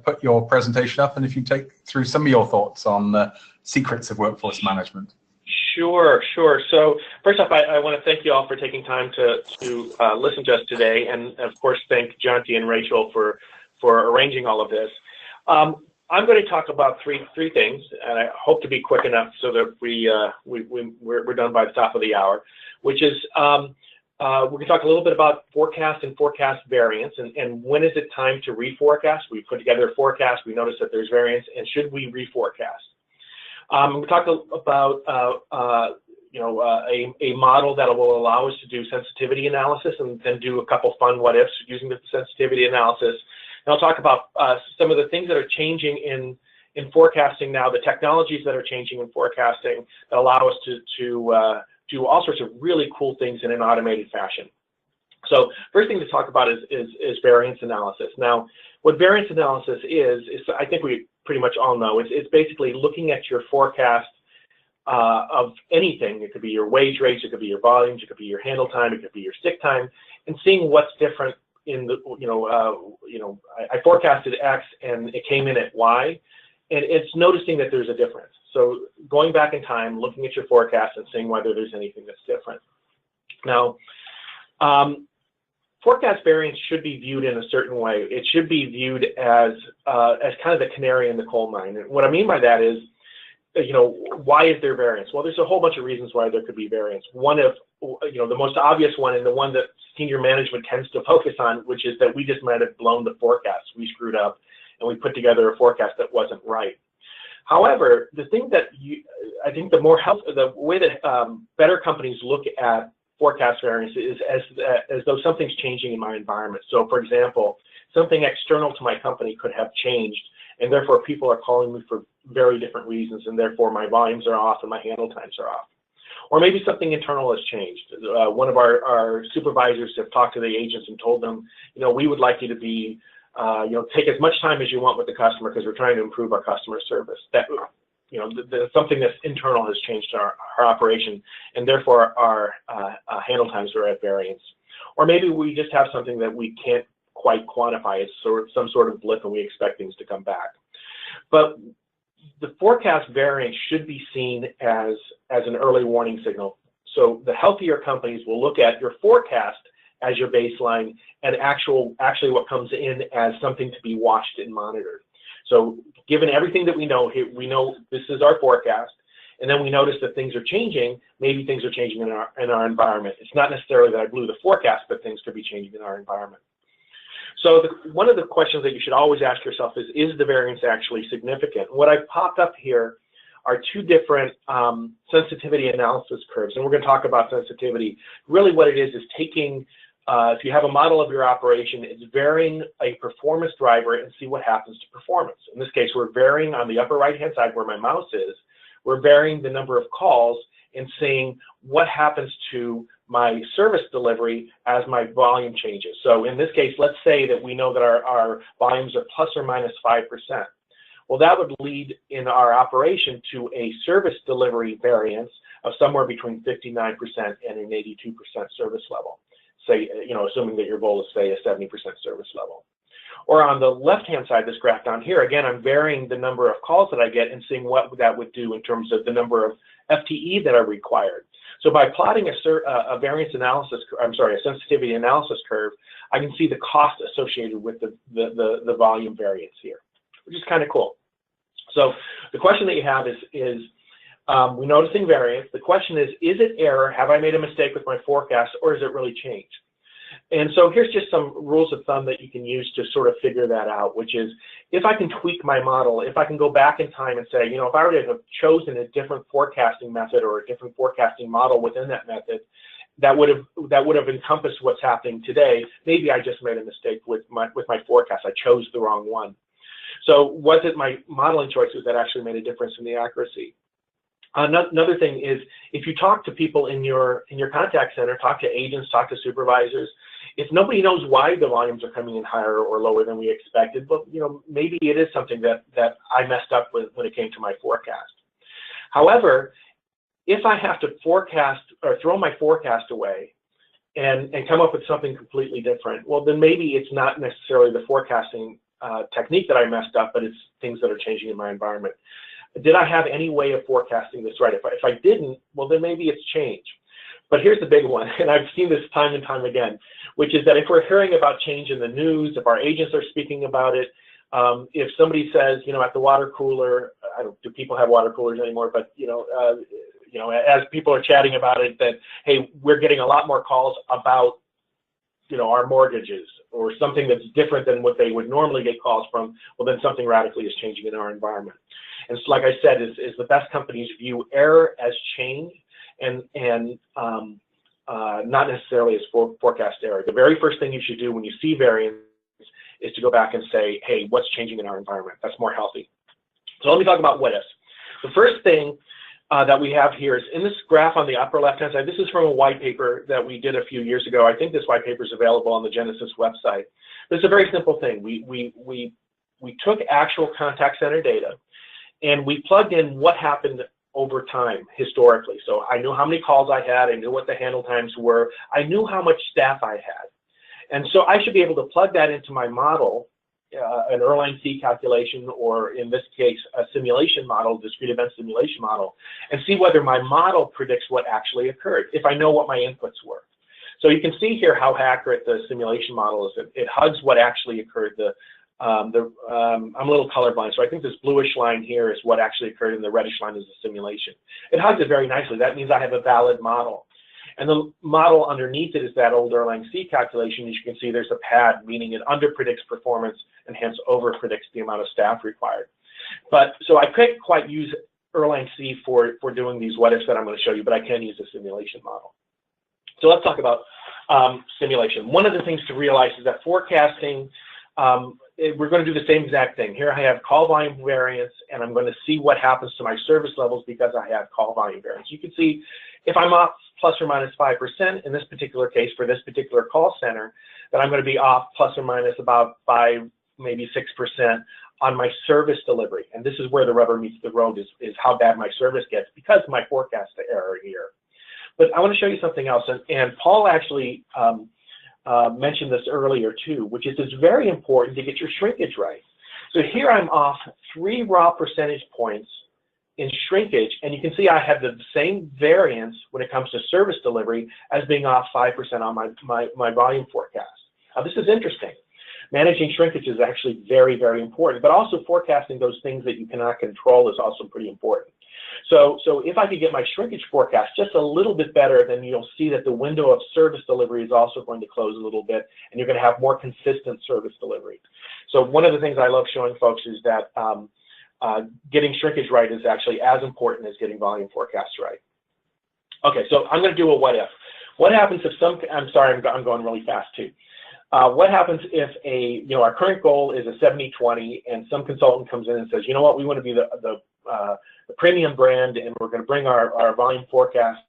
put your presentation up, and if you take through some of your thoughts on the secrets of workforce management. Sure. So first off, I want to thank you all for taking time to listen to us today, and of course thank Jonty and Rachel for arranging all of this. I'm going to talk about three things, and I hope to be quick enough so that we're done by the top of the hour, which is we're going to talk a little bit about forecast and forecast variance, and when is it time to reforecast? We put together a forecast, we notice that there's variance, and should we reforecast? We'll talk about a model that will allow us to do sensitivity analysis, and then do a couple fun what ifs using the sensitivity analysis. And I'll talk about some of the things that are changing in forecasting now, the technologies that are changing in forecasting that allow us to do all sorts of really cool things in an automated fashion. So first thing to talk about is variance analysis. Now, what variance analysis is I think we pretty much all know, it's basically looking at your forecast of anything. It could be your wage rates, it could be your volumes, it could be your handle time, it could be your sick time, and seeing what's different in the, I forecasted X and it came in at Y, and it's noticing that there's a difference. So going back in time, looking at your forecast and seeing whether there's anything that's different. Now, forecast variance should be viewed in a certain way. It should be viewed as kind of the canary in the coal mine. And what I mean by that is, why is there variance? Well, there's a whole bunch of reasons why there could be variance. One of, the most obvious one, and the one that senior management tends to focus on, which is that we just might have blown the forecast. We screwed up and we put together a forecast that wasn't right. However, the thing that I think the way that better companies look at forecast variance is as though something's changing in my environment. So for example, something external to my company could have changed, and therefore people are calling me for very different reasons, and therefore my volumes are off and my handle times are off. Or maybe something internal has changed. One of our supervisors have talked to the agents and told them, we would like you to be, take as much time as you want with the customer because we're trying to improve our customer service. That, something that's internal has changed our operation, and therefore our handle times are at variance. Or maybe we just have something that we can't quite quantify. It's some sort of blip and we expect things to come back. But the forecast variance should be seen as an early warning signal. So the healthier companies will look at your forecast as your baseline and actually what comes in as something to be watched and monitored. So given everything that we know here, we know this is our forecast, and then we notice that things are changing. Maybe things are changing in our environment. It's not necessarily that I blew the forecast, but things could be changing in our environment. So one of the questions that you should always ask yourself is the variance actually significant? What I've popped up here are two different sensitivity analysis curves, and we're going to talk about sensitivity. Really what it is taking, if you have a model of your operation, it's varying a performance driver and see what happens to performance. In this case, we're varying on the upper right-hand side where my mouse is, we're varying the number of calls and seeing what happens to my service delivery as my volume changes. So in this case, let's say that we know that our volumes are plus or minus 5%. Well, that would lead in our operation to a service delivery variance of somewhere between 59% and an 82% service level. Say, assuming that your goal is, say, a 70% service level. Or on the left-hand side, this graph down here, again, I'm varying the number of calls that I get and seeing what that would do in terms of the number of FTE that are required. So by plotting a variance analysis, a sensitivity analysis curve, I can see the cost associated with the volume variance here, which is kind of cool. So the question that you have is we're noticing variance. The question is it error? Have I made a mistake with my forecast, or has it really changed? And so here's just some rules of thumb that you can use to sort of figure that out, which is if I can tweak my model, if I can go back in time and say, if I were to have chosen a different forecasting method or a different forecasting model within that method, that would have encompassed what's happening today. Maybe I just made a mistake with my forecast. I chose the wrong one. So was it my modeling choices that actually made a difference in the accuracy? Another thing is, if you talk to people in your contact center, talk to agents, talk to supervisors, if nobody knows why the volumes are coming in higher or lower than we expected, but maybe it is something that I messed up with when it came to my forecast. However, if I have to forecast or throw my forecast away and come up with something completely different, well, then maybe it's not necessarily the forecasting technique that I messed up, but it's things that are changing in my environment. Did I have any way of forecasting this right? If I didn't, well, then maybe it's change. But here's the big one, and I've seen this time and time again, which is that if we're hearing about change in the news, if our agents are speaking about it, if somebody says, at the water cooler, do people have water coolers anymore? But as people are chatting about it, that hey, we're getting a lot more calls about our mortgages or something that's different than what they would normally get calls from. Well, then something radically is changing in our environment. And so, like I said, is the best companies view error as change and not necessarily as forecast error. The very first thing you should do when you see variance is to go back and say, hey, what's changing in our environment? That's more healthy. So let me talk about what ifs. The first thing that we have here is in this graph on the upper left-hand side. This is from a white paper that we did a few years ago. I think this white paper is available on the Genesis website. But it's a very simple thing. We took actual contact center data, and we plugged in what happened over time historically. So I knew how many calls I had, I knew what the handle times were, I knew how much staff I had. And so I should be able to plug that into my model, an Erlang C calculation, or in this case, a simulation model, discrete event simulation model, and see whether my model predicts what actually occurred, if I know what my inputs were. So you can see here how accurate the simulation model is. It hugs what actually occurred. I'm a little colorblind, so I think this bluish line here is what actually occurred, and the reddish line is the simulation. It hugs it very nicely. That means I have a valid model. And the model underneath it is that old Erlang C calculation. As you can see, there's a pad, meaning it underpredicts performance and hence overpredicts the amount of staff required. But so I can't quite use Erlang C for doing these what ifs that I'm going to show you, but I can use the simulation model. So let's talk about simulation. One of the things to realize is that forecasting, we're going to do the same exact thing. Here I have call volume variance, and I'm going to see what happens to my service levels because I have call volume variance. You can see if I'm off plus or minus 5% in this particular case for this particular call center, that I'm going to be off plus or minus about 5, maybe 6% on my service delivery. And this is where the rubber meets the road, is how bad my service gets because of my forecast error here. But I want to show you something else, and Paul actually mentioned this earlier too, which is it's very important to get your shrinkage right. So here I'm off 3 raw percentage points in shrinkage, and you can see I have the same variance when it comes to service delivery as being off 5% on my volume forecast. Now this is interesting. Managing shrinkage is actually very, very important, but also forecasting those things that you cannot control is also pretty important. So if I could get my shrinkage forecast just a little bit better, then you'll see that the window of service delivery is also going to close a little bit, and you're going to have more consistent service delivery. So one of the things I love showing folks is that getting shrinkage right is actually as important as getting volume forecasts right. Okay, so I'm going to do a what if. What happens if I'm sorry, I'm going really fast too. What happens if our current goal is a 70-20 and some consultant comes in and says, you know what, we want to be the premium brand and we're going to bring our volume forecast,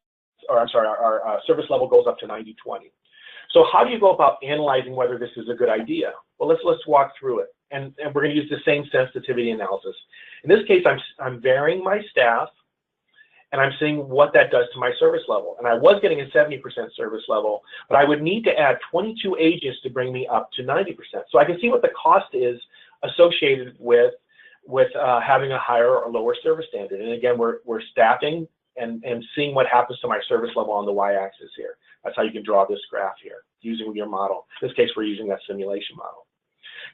or I'm sorry, our service level goes up to 90-20. So how do you go about analyzing whether this is a good idea? Well, let's walk through it. And we're going to use the same sensitivity analysis. In this case, I'm varying my staff, and I'm seeing what that does to my service level. And I was getting a 70% service level, but I would need to add 22 agents to bring me up to 90%. So I can see what the cost is associated with having a higher or lower service standard. And again, we're staffing and seeing what happens to my service level on the y-axis here. That's how you can draw this graph here using your model. In this case, we're using that simulation model.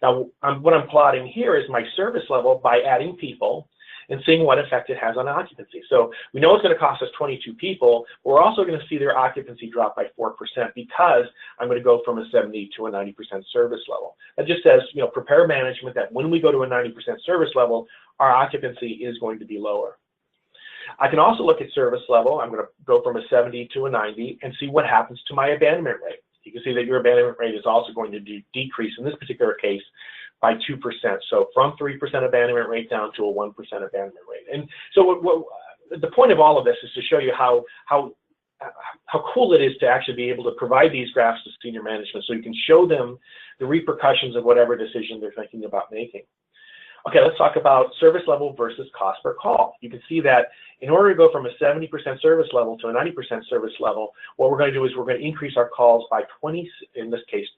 Now, what I'm plotting here is my service level by adding people and seeing what effect it has on occupancy. So we know it's going to cost us 22 people. We're also going to see their occupancy drop by 4% because I'm going to go from a 70 to a 90% service level. That just says, prepare management that when we go to a 90% service level, our occupancy is going to be lower. I can also look at service level. I'm going to go from a 70 to a 90 and see what happens to my abandonment rate. You can see that your abandonment rate is also going to decrease in this particular case by 2%. So from 3% abandonment rate down to a 1% abandonment rate. And so the point of all of this is to show you how cool it is to actually be able to provide these graphs to senior management so you can show them the repercussions of whatever decision they're thinking about making. Okay, let's talk about service level versus cost per call. You can see that in order to go from a 70% service level to a 90% service level, what we're going to do is we're going to increase our calls by 20, in this case,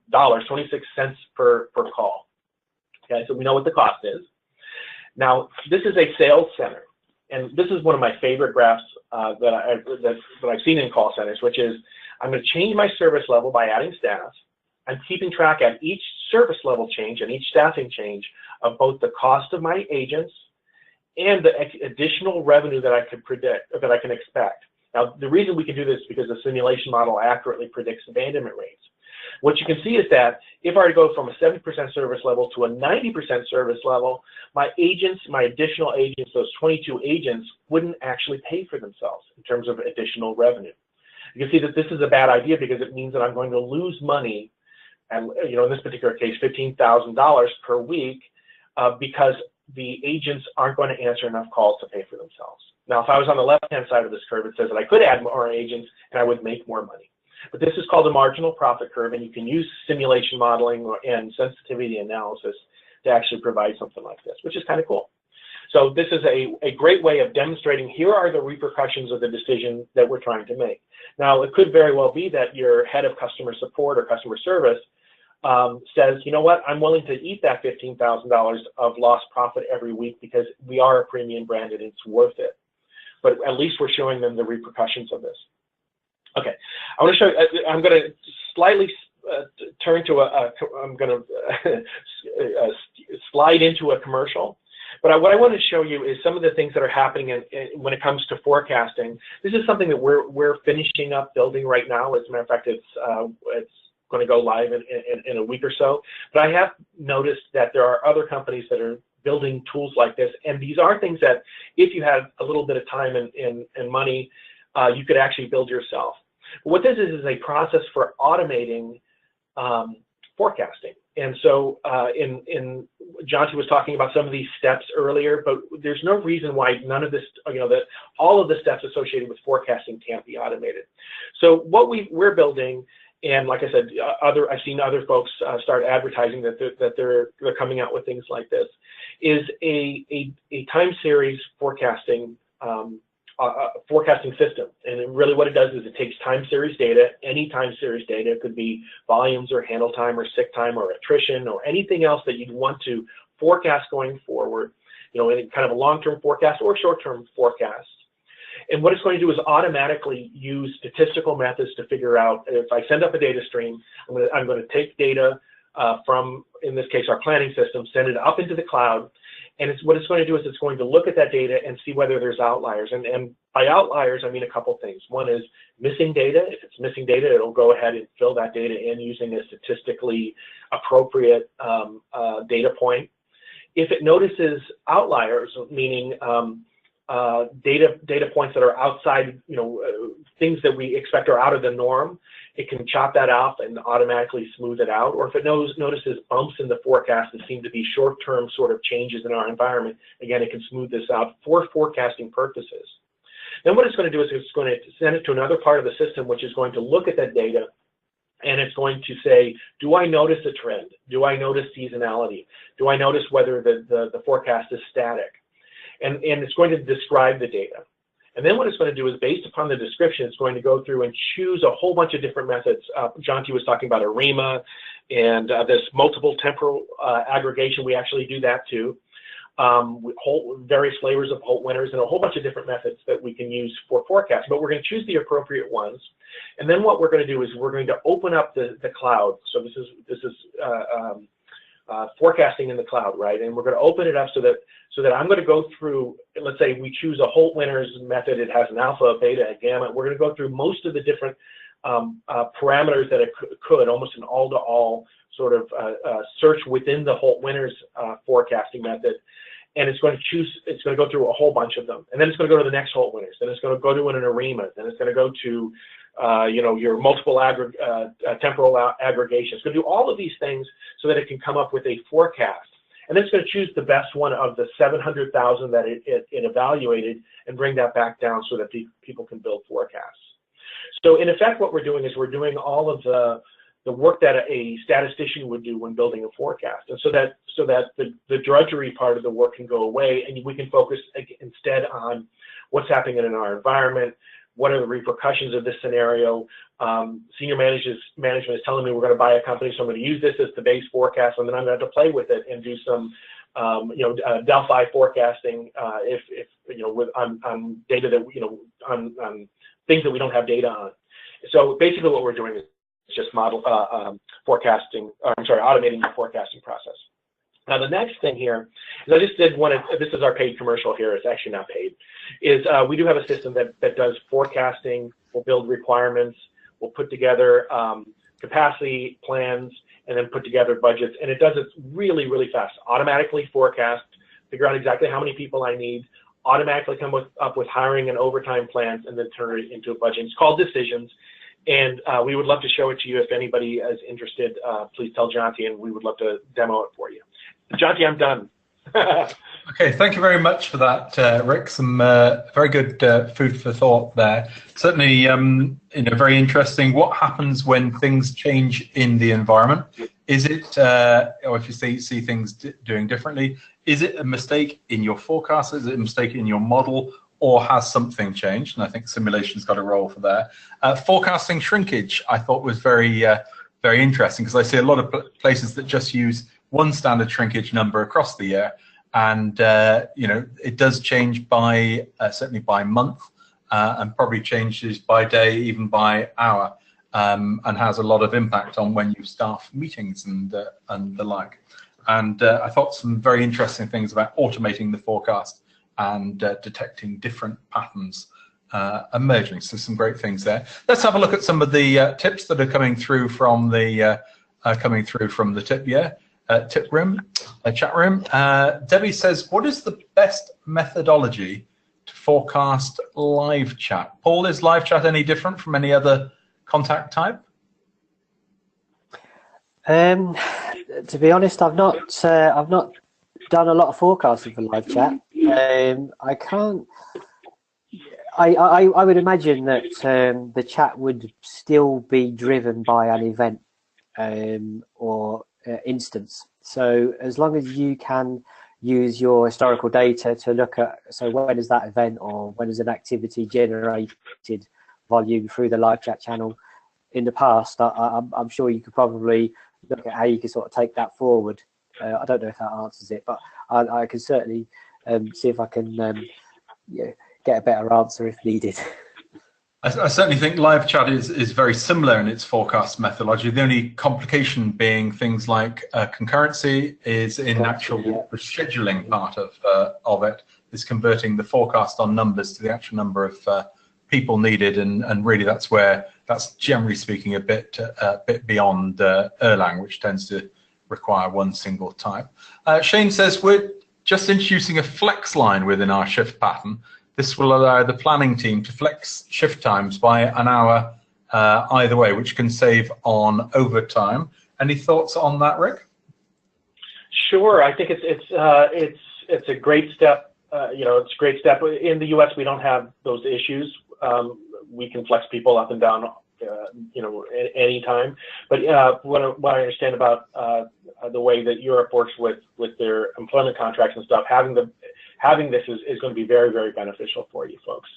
dollars, 26 cents per call. Okay, so we know what the cost is. Now, this is a sales center, and this is one of my favorite graphs that I've seen in call centers, which is I'm going to change my service level by adding staff. I'm keeping track at each service level change and each staffing change of both the cost of my agents and the additional revenue that I can predict, or that I can expect. Now, the reason we can do this is because the simulation model accurately predicts abandonment rates. What you can see is that if I were to go from a 70% service level to a 90% service level, my agents, my additional agents, those 22 agents, wouldn't actually pay for themselves in terms of additional revenue. You can see that this is a bad idea because it means that I'm going to lose money, and in this particular case, $15,000 per week, because the agents aren't going to answer enough calls to pay for themselves. Now, if I was on the left-hand side of this curve, it says that I could add more agents and I would make more money. But this is called a marginal profit curve, and you can use simulation modeling and sensitivity analysis to actually provide something like this, which is kind of cool. So this is a great way of demonstrating here are the repercussions of the decision that we're trying to make. Now, it could very well be that your head of customer support or customer service says, you know what, I'm willing to eat that $15,000 of lost profit every week because we are a premium brand and it's worth it. But at least we're showing them the repercussions of this. Okay, I want to show you, I'm going to slightly turn to I'm going to slide into a commercial. But what I want to show you is some of the things that are happening when it comes to forecasting. This is something that we're finishing up building right now. As a matter of fact, it's going to go live in a week or so. But I have noticed that there are other companies that are building tools like this, and these are things that if you had a little bit of time and money, you could actually build yourself. What this is a process for automating forecasting. And so Jonty was talking about some of these steps earlier, but there's no reason why none of this, that all of the steps associated with forecasting can't be automated. So what we're building, and like I said, I've seen other folks start advertising that they're coming out with things like this, is a time series forecasting forecasting system. And really what it does is it takes time series data, any time series data, it could be volumes or handle time or sick time or attrition or anything else that you'd want to forecast going forward, in kind of a long-term forecast or short-term forecast. And what it's going to do is automatically use statistical methods to figure out, if I send up a data stream, I'm going to take data from, in this case, our planning system, send it up into the cloud, and what it's going to do is it's going to look at that data and see whether there's outliers. And by outliers, I mean a couple things. One is missing data. If it's missing data, it'll go ahead and fill that data in using a statistically appropriate data point. If it notices outliers, meaning data points that are outside, things that we expect are out of the norm, it can chop that off and automatically smooth it out. Or if it notices bumps in the forecast that seem to be short-term sort of changes in our environment, again, it can smooth this out for forecasting purposes. Then what it's going to do is it's going to send it to another part of the system, which is going to look at that data, and it's going to say, do I notice a trend? Do I notice seasonality? Do I notice whether the forecast is static? And it's going to describe the data. And then what it's going to do is, based upon the description, it's going to go through and choose a whole bunch of different methods. John T was talking about ARIMA and this multiple temporal aggregation. We actually do that too. Various flavors of Holt winners and a whole bunch of different methods that we can use for forecast. But we're going to choose the appropriate ones. And then what we're going to do is we're going to open up the cloud. So this is forecasting in the cloud, right? And we're going to open it up so that I'm going to go through, let's say we choose a Holt winners method. It has an alpha, a beta, a gamma. We're going to go through most of the different parameters that it could, almost an all-to-all sort of search within the Holt winners forecasting method. And it's going to go through a whole bunch of them. And then it's going to go to the next Holt winners. Then it's going to go to an ARIMA. Then it's going to go to your multiple temporal aggregation. It's going to do all of these things so that it can come up with a forecast. And then it's going to choose the best one of the 700,000 that it evaluated and bring that back down so that people can build forecasts. So in effect, what we're doing is we're doing all of the work that a statistician would do when building a forecast. And so that the drudgery part of the work can go away, and we can focus instead on what's happening in our environment. What are the repercussions of this scenario? Senior management is telling me we're going to buy a company, so I'm going to use this as the base forecast, and then I'm going to have to play with it and do some, Delphi forecasting on data that on things that we don't have data on. So basically, what we're doing is just automating the forecasting process. Now, the next thing here is I just did this is our paid commercial here. It's actually not paid. We do have a system that does forecasting. We'll build requirements. We'll put together capacity plans and then put together budgets. And it does it really, really fast. Automatically forecast, figure out exactly how many people I need, automatically come up with hiring and overtime plans, and then turn it into a budget. It's called Decisions. And we would love to show it to you. If anybody is interested, please tell Jonty, and we would love to demo it for you. Jonty, I'm done. Okay, thank you very much for that, Rick. Some very good food for thought there. Certainly, very interesting. What happens when things change in the environment? Is it, or if you see things doing differently, is it a mistake in your forecast? Is it a mistake in your model? Or has something changed? And I think simulation's got a role for there. Forecasting shrinkage, I thought was very, very interesting, because I see a lot of places that just use one standard shrinkage number across the year, and it does change by certainly by month, and probably changes by day, even by hour, and has a lot of impact on when you staff meetings and the like. And I thought some very interesting things about automating the forecast and detecting different patterns emerging. So some great things there. Let's have a look at some of the tips that are coming through from the tip room, chat room. Debbie says, "What is the best methodology to forecast live chat?" Paul, is live chat any different from any other contact type? To be honest, I've not done a lot of forecasting for live chat. I can't. I would imagine that the chat would still be driven by an event or instance. So as long as you can use your historical data to look at, so when is that event or when is an activity generated volume through the live chat channel in the past, I'm sure you could probably look at how you could sort of take that forward I don't know if that answers it, but I can certainly see if I can get a better answer if needed. I certainly think live chat is very similar in its forecast methodology. The only complication being things like concurrency is in the scheduling part of it, is converting the forecast on numbers to the actual number of people needed, and really that's generally speaking a bit beyond Erlang, which tends to require one single type. Shane says we're just introducing a flex line within our shift pattern. This will allow the planning team to flex shift times by an hour either way, which can save on overtime. Any thoughts on that, Rick? Sure, I think it's a great step. It's a great step. In the U.S., we don't have those issues. We can flex people up and down, any time. But what I understand about the way that Europe works with their employment contracts and stuff, having this is going to be very, very beneficial for you folks.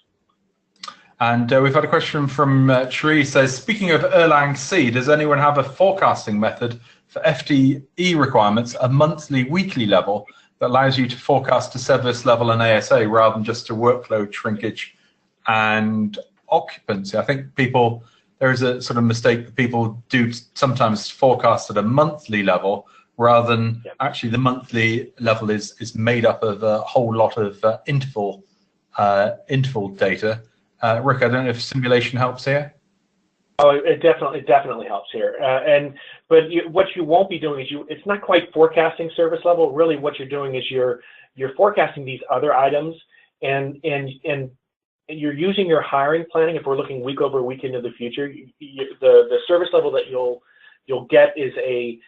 And we've had a question from Cherie. Says, speaking of Erlang C, does anyone have a forecasting method for FTE requirements, a monthly, weekly level that allows you to forecast to service level and ASA rather than just to workload shrinkage and occupancy? I think there is a sort of mistake that people do sometimes forecast at a monthly level, rather than actually the monthly level is made up of a whole lot of interval data. Rick, I don't know if simulation helps here. Oh, it definitely helps here. But what you won't be doing is it's not quite forecasting service level. Really, what you're doing is you're forecasting these other items, and you're using your hiring planning. If we're looking week over week into the future, the service level that you'll get is a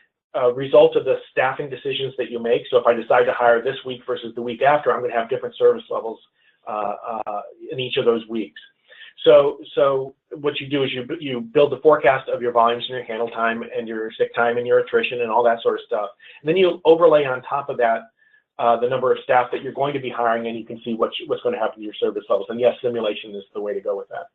result of the staffing decisions that you make. So if I decide to hire this week versus the week after, I'm going to have different service levels in each of those weeks. So what you do is you build the forecast of your volumes and your handle time and your sick time and your attrition and all that sort of stuff. And then you overlay on top of that the number of staff that you're going to be hiring, and you can see what's going to happen to your service levels. And yes, simulation is the way to go with that.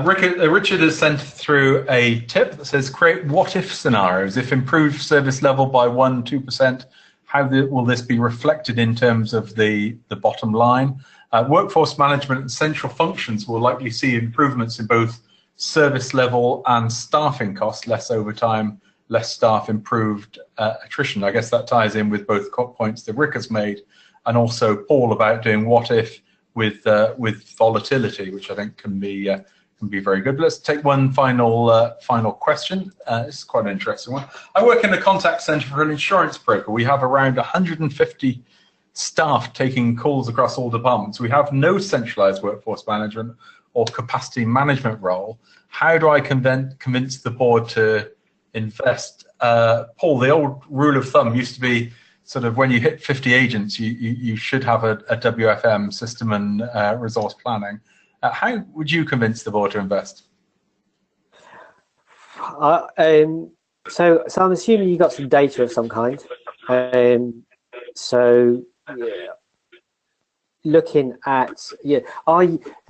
Richard has sent through a tip that says, create what-if scenarios. If improved service level by 1-2%, how will this be reflected in terms of the bottom line? Workforce management and central functions will likely see improvements in both service level and staffing costs, less overtime, less staff, improved attrition. I guess that ties in with both points that Rick has made, and also Paul about doing what-if with volatility, which I think can be very good. But let's take one final question. This is quite an interesting one. I work in a contact center for an insurance broker. We have around 150 staff taking calls across all departments. We have no centralized workforce management or capacity management role. How do I convince the board to invest? Paul, the old rule of thumb used to be sort of when you hit 50 agents, you should have a WFM, system and resource planning. How would you convince the board to invest? So I'm assuming you got some data of some kind. Looking at the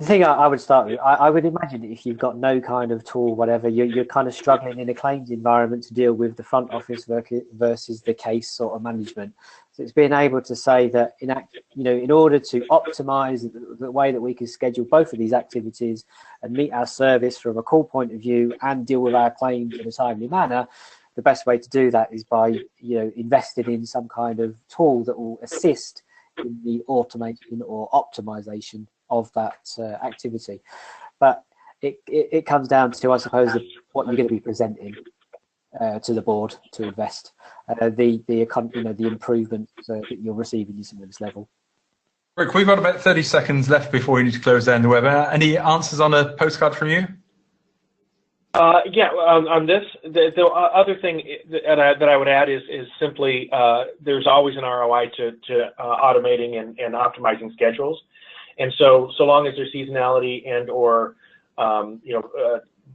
thing I would start with, I would imagine if you've got no kind of tool, whatever, you're kind of struggling in a claims environment to deal with the front office versus the case sort of management. So it's being able to say that in order to optimize the way that we can schedule both of these activities and meet our service from a call point of view and deal with our claims in a timely manner, the best way to do that is by investing in some kind of tool that will assist in the automation or optimization of that activity. But it comes down to, I suppose, what you're going to be presenting to the board to invest, the improvement that you're receiving in service level. Rick, we've got about 30 seconds left before we need to close down the webinar. Any answers on a postcard from you? On this, the other thing that I would add is simply there's always an ROI to automating and optimizing schedules, and so long as there's seasonality and or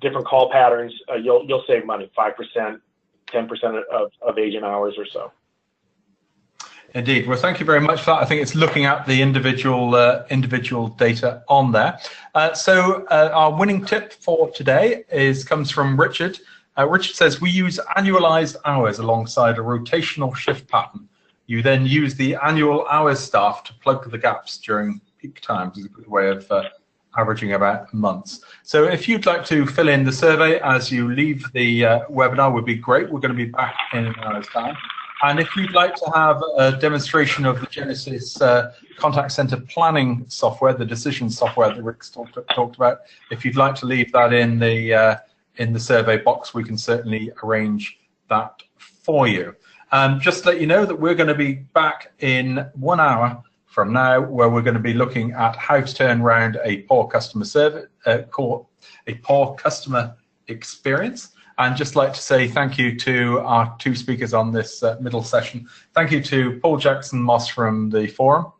different call patterns, you'll save money, 5%, 10% of agent hours or so. Indeed. Well, thank you very much for that. I think it's looking at the individual data on there. So our winning tip for today comes from Richard, Richard says, we use annualized hours alongside a rotational shift pattern. You then use the annual hours staff to plug the gaps during peak times, is a good way of averaging about months. So if you'd like to fill in the survey as you leave the webinar, would be great. We're going to be back in an hour's time. And if you'd like to have a demonstration of the Genesis contact center planning software, the decision software that Rick's talked about, if you'd like to leave that in the survey box, we can certainly arrange that for you. Just to let you know that we're going to be back in 1 hour from now, where we're going to be looking at how to turn around a poor customer service, a poor customer experience. And just like to say thank you to our two speakers on this middle session. Thank you to Paul Jackson-Moss from the forum.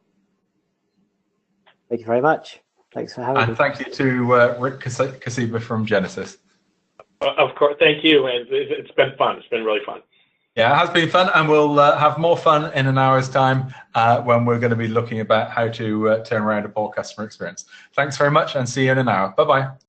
Thank you very much. Thanks for having me. And thank you to Rick Kasiba from Genesis. Of course, thank you. And it's been fun. It's been really fun. Yeah, it has been fun, and we'll have more fun in an hour's time when we're going to be looking about how to turn around a poor customer experience. Thanks very much, and see you in an hour. Bye-bye.